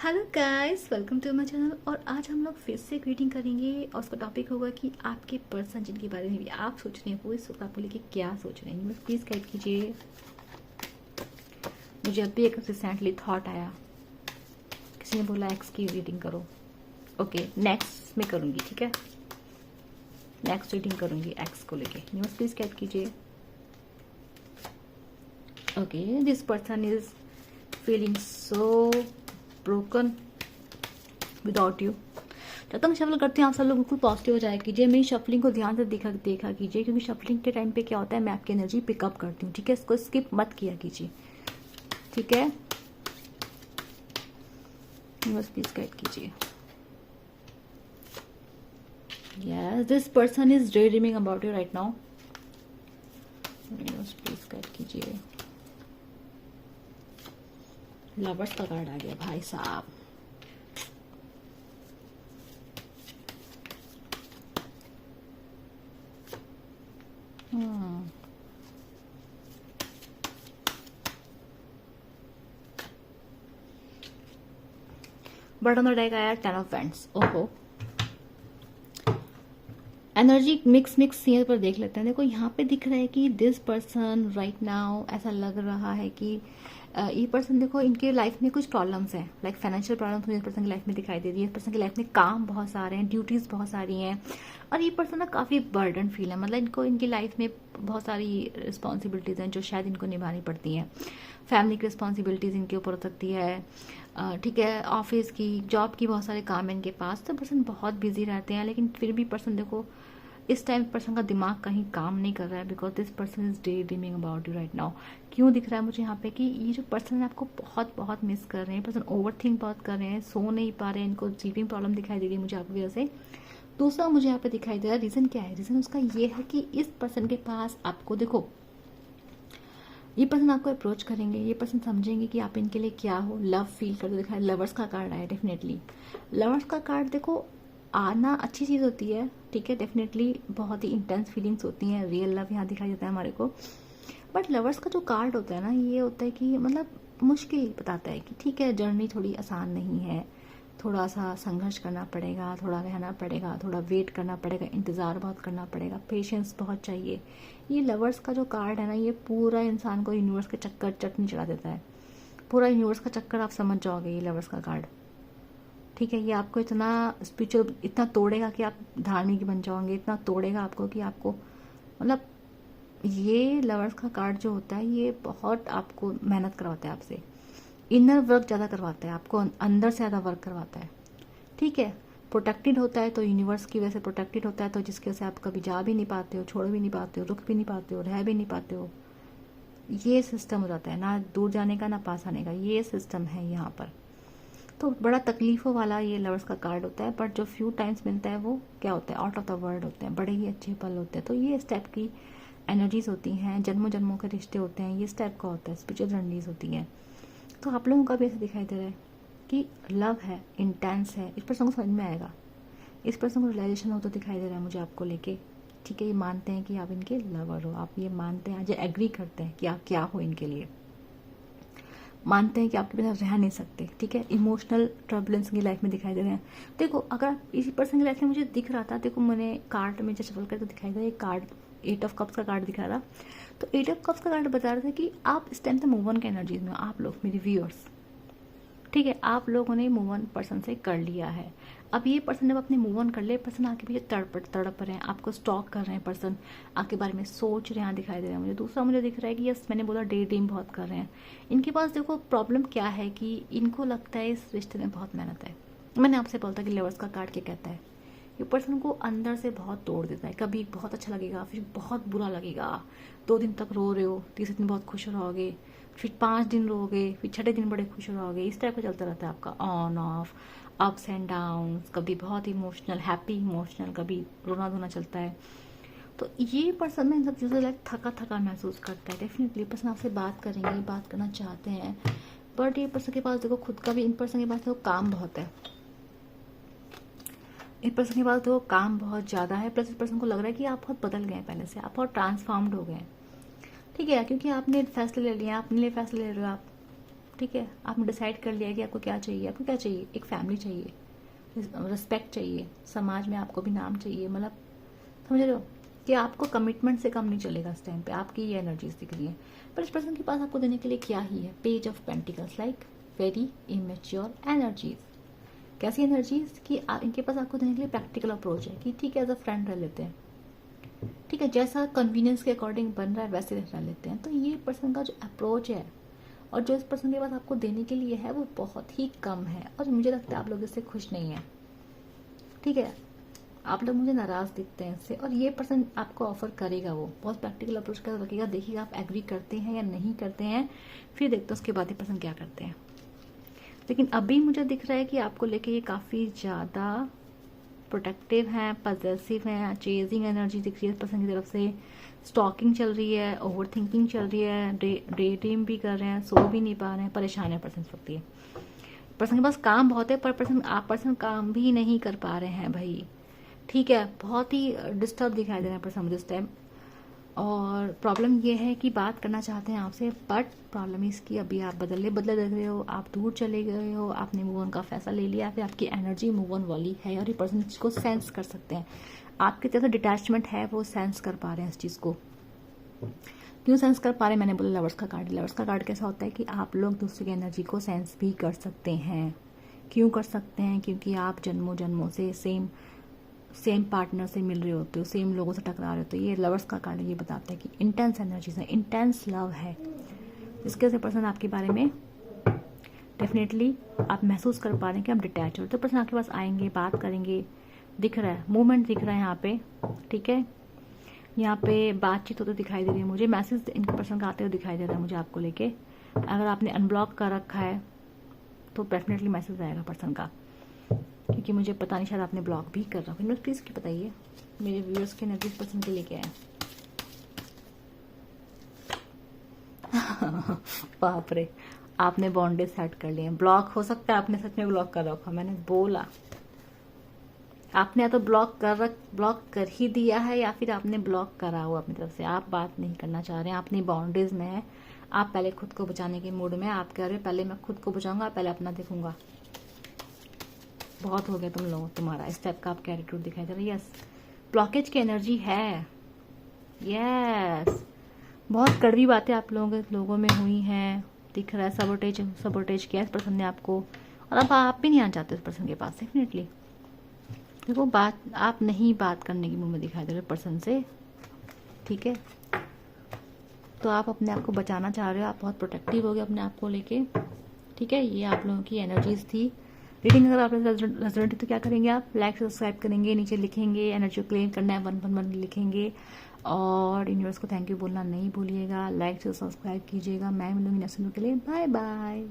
Hello guys, welcome to my channel. और आज हम लोग फिर से ग्रीटिंग करेंगे और उसका टॉपिक होगा कि आपके पर्सन जिनके बारे में भी आप सोच रहे हैं वो इस वक्त आपको लेके क्या सोच रहे हैं। बस प्लीज़ गाइड कीजिए। मुझे अभी एक रिसेंटली थॉट आया, किसी ने बोला एक्स की रीडिंग करो। ओके, नेक्स्ट मैं करूँगी, ठीक है। नेक्स्ट रीडिंग करूँगी एक्स को लेके। बस प्लीज़ गाइड कीजिए। Okay, this person is feeling so broken without you. जब तक मैं शफल करती हूँ आप सब लोग बिल्कुल पॉजिटिव हो जाया कीजिए। मेरी शफलिंग को ध्यान से देखा कीजिए, क्योंकि शफलिंग के टाइम पे क्या होता है, मैं आपकी एनर्जी पिकअप करती हूँ, ठीक है। इसको स्किप मत किया कीजिए, ठीक है। बस प्लीज गाइड कीजिए। Yes, this person is day dreaming about you right now. बस प्लीज गाइड कीजिए। लवर्स का कार्ड आ गया भाई साहब। बट ऑन द डेक आया 10 ऑफ वैंड्स। ओहो, एनर्जी मिक्स यहाँ पर देख लेते हैं। देखो यहाँ पे दिख रहा है कि दिस पर्सन राइट नाउ, ऐसा लग रहा है कि ये पर्सन, देखो इनके लाइफ में कुछ प्रॉब्लम्स हैं, लाइक फाइनेंशियल प्रॉब्लम्स मुझे इस पर्सन की लाइफ में दिखाई दे रही है। इस पर्सन की लाइफ में काम बहुत सारे हैं, ड्यूटीज बहुत सारी हैं, और ये पर्सन ना काफ़ी बर्डन फील है। मतलब इनको इनकी लाइफ में बहुत सारी रिस्पॉन्सिबिलिटीज़ हैं जो शायद इनको निभानी पड़ती हैं। फैमिली की रिस्पॉन्सिबिलिटीज़ इनके ऊपर हो सकती है, ठीक है। ऑफिस की, जॉब की, बहुत सारे काम है इनके पास। तो पर्सन बहुत बिजी रहते हैं, लेकिन फिर भी पर्सन देखो इस टाइम पर्सन का दिमाग कहीं काम नहीं कर रहा है, because this person is day dreaming about you right now. क्यों दिख रहा है मुझे यहाँ पे कि ये जो पर्सन है आपको बहुत बहुत मिस कर रहे हैं। पर्सन ओवर थिंक बहुत कर रहे हैं, सो नहीं पा रहे हैं, इनको स्लीपिंग प्रॉब्लम दिखाई दे रही है मुझे आपकी वजह से। दूसरा मुझे यहाँ पे दिखाई दे रहा है, रीजन क्या है? रीजन उसका ये है कि इस पर्सन के पास आपको, देखो ये पर्सन आपको अप्रोच करेंगे, ये पर्सन समझेंगे कि आप इनके लिए क्या हो, लव फील करते दिखा। लवर्स का कार्ड आया, डेफिनेटली लवर्स का कार्ड देखो आना अच्छी चीज़ होती है, ठीक है। डेफिनेटली बहुत ही इंटेंस फीलिंग्स होती हैं, रियल लव यहाँ दिखाई देता है हमारे को। बट लवर्स का जो कार्ड होता है ना, ये होता है कि मतलब मुश्किल बताता है कि ठीक है, जर्नी थोड़ी आसान नहीं है, थोड़ा सा संघर्ष करना पड़ेगा, थोड़ा रहना पड़ेगा, थोड़ा वेट करना पड़ेगा, इंतज़ार बहुत करना पड़ेगा, पेशेंस बहुत चाहिए। ये लवर्स का जो कार्ड है ना, ये पूरा इंसान को यूनिवर्स के चक्कर चटनी चढ़ा देता है। पूरा यूनिवर्स का चक्कर आप समझ जाओगे ये लवर्स का कार्ड, ठीक है। ये आपको इतना स्पिरिचुअल, इतना तोड़ेगा कि आप धार्मिक बन जाओगे, इतना तोड़ेगा आपको कि आपको मतलब ये लवर्स का कार्ड जो होता है ये बहुत आपको मेहनत करवाता है आपसे, इनर वर्क ज़्यादा करवाता है आपको, अंदर से ज़्यादा वर्क करवाता है, ठीक है। प्रोटेक्टेड होता है तो यूनिवर्स की वजह से प्रोटेक्टेड होता है, तो जिसकी वजह से आप कभी जा भी नहीं पाते हो, छोड़ भी नहीं पाते हो, रुक भी नहीं पाते हो, रह भी नहीं पाते हो। ये सिस्टम हो जाता है, ना दूर जाने का ना पास आने का, ये सिस्टम है यहाँ पर। तो बड़ा तकलीफ़ों वाला ये लवर्स का कार्ड होता है, बट जो फ्यू टाइम्स मिलता है वो क्या होता है, आउट ऑफ द वर्ल्ड होते हैं, बड़े ही अच्छे पल होते हैं। तो ये इस टाइप की एनर्जीज होती हैं, जन्मों जन्मों के रिश्ते होते हैं, ये इस टाइप का होता है, स्पिरिचुअल जर्नीज होती हैं। तो आप लोगों का भी ऐसा दिखाई दे रहा है कि लव है, इंटेंस है, इस पर्सन को समझ में आएगा, इस पर्सन को रियलाइजेशन हो तो दिखाई दे रहा है मुझे आपको लेके, ठीक है। ये मानते हैं कि आप इनके लवर हो, आप ये मानते हैं, आज एग्री करते हैं कि आप क्या हो इनके लिए, मानते हैं कि आपके बिना रह नहीं सकते, ठीक है। इमोशनल ट्रबलेंस की लाइफ में दिखाई दे रहे हैं। देखो अगर इसी पर्सन की लाइफ में मुझे दिख रहा था, देखो मैंने कार्ड में जब शफल करके दिखाई दिया, एक कार्ड 8 ऑफ कप्स का कार्ड दिखा रहा, तो 8 ऑफ कप्स का कार्ड बता रहा था कि आप इस टाइम से मूव ऑन के एनर्जीज में, आप लोग मेरे व्यूअर्स, ठीक है, आप लोगों ने मूव ऑन पर्सन से कर लिया है। अब ये पर्सन जब अपने मूव ऑन कर ले, पर्सन आके पीछे तड़प रहे हैं, आपको स्टॉक कर रहे हैं, पर्सन आपके बारे में सोच रहे हैं, दिखाई दे रहा है मुझे। दूसरा मुझे दिख रहा है कि यस, मैंने बोला डे ड्रीम बहुत कर रहे हैं। इनके पास देखो प्रॉब्लम क्या है कि इनको लगता है इस रिश्ते में बहुत मेहनत है। मैंने आपसे बोलता कि लवर्स का कार्ड क्या कहता है, ये पर्सन को अंदर से बहुत तोड़ देता है। कभी बहुत अच्छा लगेगा, फिर बहुत बुरा लगेगा, 2 दिन तक रो रहे हो, तीसरे दिन बहुत खुश रहोगे, फिर 5 दिन रहोगे, फिर छठे दिन बड़े खुश रहोगे। इस टाइप का चलता रहता है आपका on off, ups and downs, कभी बहुत इमोशनल, हैप्पी इमोशनल, कभी रोना धोना चलता है। तो ये पर्सन ना इन सब चीज़ों लाइक थका थका महसूस करता है। डेफिनेटली पर्सन आपसे बात करेंगे, बात करना चाहते हैं, बट ये पर्सन के पास देखो खुद का भी, इन पर्सन के पास देखो काम बहुत है, इस पर्सन के पास देखो काम बहुत ज़्यादा है। प्लस इस पर्सन को लग रहा है कि आप बहुत बदल गए हैं, पहले से आप बहुत ट्रांसफॉर्म्ड हो गए हैं, ठीक है, क्योंकि आपने फैसले ले लिए, अपने लिए फैसले ले रहे हो आप, ठीक है, आपने डिसाइड कर लिया कि आपको क्या चाहिए। आपको क्या चाहिए? एक फैमिली चाहिए, रिस्पेक्ट चाहिए, समाज में आपको भी नाम चाहिए, मतलब समझ रहे हो कि आपको कमिटमेंट से कम नहीं चलेगा इस टाइम पे। आपकी ये एनर्जीज दिख रही है, पर इस पर्सन के पास आपको देने के लिए क्या ही है? Page of pentacles, like very immature energies. कैसी एनर्जीज कि इनके पास आपको देने के लिए प्रैक्टिकल अप्रोच है कि ठीक है, एज अ फ्रेंड रह लेते हैं, ठीक है, जैसा कन्वीनियंस के अकॉर्डिंग बन रहा है वैसे रह लेते हैं। तो ये पर्सन का जो अप्रोच है और जो इस पर्सन के पास आपको देने के लिए है वो बहुत ही कम है, और मुझे लगता है आप लोग इससे खुश नहीं है, ठीक है। आप लोग मुझे नाराज दिखते हैं इससे, और ये पर्सन आपको ऑफर करेगा, वो बहुत प्रैक्टिकल अप्रोच कर रखेगा, देखिएगा आप एग्री करते हैं या नहीं करते हैं, फिर देखते हैं उसके बाद ये पर्सन क्या करते हैं। लेकिन अभी मुझे दिख रहा है कि आपको लेके ये काफ़ी ज़्यादा प्रोटेक्टिव हैं, पॉजिटिव हैं, चेजिंग एनर्जी दिख रही है इस पर्सन की तरफ से, स्टॉकिंग चल रही है, ओवर थिंकिंग चल रही है, डे ड्रीम भी कर रहे हैं, सो भी नहीं पा रहे हैं, परेशान है पर्सन इस वक्त। ये पर्सन के पास काम बहुत है, पर पर्सन काम भी नहीं कर पा रहे हैं भाई, ठीक है, बहुत ही डिस्टर्ब दिखाई दे रहा है पर्सन मुझे इस टाइम। और प्रॉब्लम ये है कि बात करना चाहते हैं आपसे, बट प्रॉब्लम इसकी अभी आप बदले देख रहे हो, आप दूर चले गए हो, आपने मूव ऑन का फैसला ले लिया, फिर आपकी एनर्जी मूव ऑन वाली है, और ये पर्सन इसको सेंस कर सकते हैं। आपकी तरफ से डिटैचमेंट है, वो सेंस कर पा रहे हैं इस चीज़ को। क्यों सेंस कर पा रहे हैं? मैंने बोला लवर्स का कार्ड। लवर्स का कार्ड कैसा होता है कि आप लोग दूसरे की एनर्जी को सेंस भी कर सकते हैं। क्यों कर सकते हैं? क्योंकि आप जन्मों जन्मों से सेम पार्टनर से मिल रहे होते हो, सेम लोगों से टकरा रहे होते हो। ये लवर्स का कार्ड ये बताता है कि इंटेंस एनर्जीज है, इंटेंस लव है, जिसके से पर्सन आपके बारे में डेफिनेटली आप महसूस कर पा रहे हैं कि आप डिटैच हो। तो पर्सन आपके पास आएंगे, बात करेंगे, दिख रहा है, मूवमेंट दिख रहा है यहाँ पे, ठीक है, यहाँ पे बातचीत होते दिखाई दे रही है मुझे, मैसेज इनके पर्सन का आते हुए दिखाई दे रहा है मुझे आपको लेके। अगर आपने अनब्लॉक कर रखा है तो डेफिनेटली मैसेज आएगा पर्सन का, क्योंकि मुझे पता नहीं शायद आपने ब्लॉक भी कर रखा है। प्लीज़ की बताइए मेरे व्यूअर्स के एनर्जी पर्सन के लिए क्या है। बाप रे, आपने बाउंड्री सेट कर लिए, ब्लॉक हो सकता है आपने सच में ब्लॉक कर रखा, मैंने बोला आपने या तो ब्लॉक कर ही दिया है, या फिर आपने ब्लॉक करा हुआ अपनी तरफ से। आप बात नहीं करना चाह रहे हैं, अपनी बाउंड्रीज में है, आप पहले खुद को बचाने के मूड में। आप कह रहे हो पहले मैं खुद को बचाऊंगा, पहले अपना देखूंगा। बहुत हो गया तुम लोग, तुम्हारा इस टाइप का आपका एटीट्यूड दिखाई दे रहा है। यस, ब्लॉकेज की एनर्जी है, यस, बहुत कड़वी बातें आप लोगों में हुई हैं, दिख रहा है। सबोटेज किया इस पर्सन ने आपको, और अब आप भी नहीं आना चाहते उस पर्सन के पास। डेफिनेटली देखो, आप नहीं बात करने की मूड में दिखाई दे रहे पर्सन से, ठीक है, तो आप अपने आप को बचाना चाह रहे हो, आप बहुत प्रोटेक्टिव हो गए अपने आप को लेके, ठीक है। ये आप लोगों की एनर्जीज थी। रीडिंग अगर आप रेजोनेट तो क्या करेंगे? आप लाइक सब्सक्राइब करेंगे, नीचे लिखेंगे एनर्जी को क्लेम करना है 111 लिखेंगे, और यूनिवर्स को थैंक यू बोलना नहीं भूलिएगा। लाइक से सब्सक्राइब कीजिएगा। मैं मिलूंगी नेक्स्ट वीडियो के लिए। Bye bye.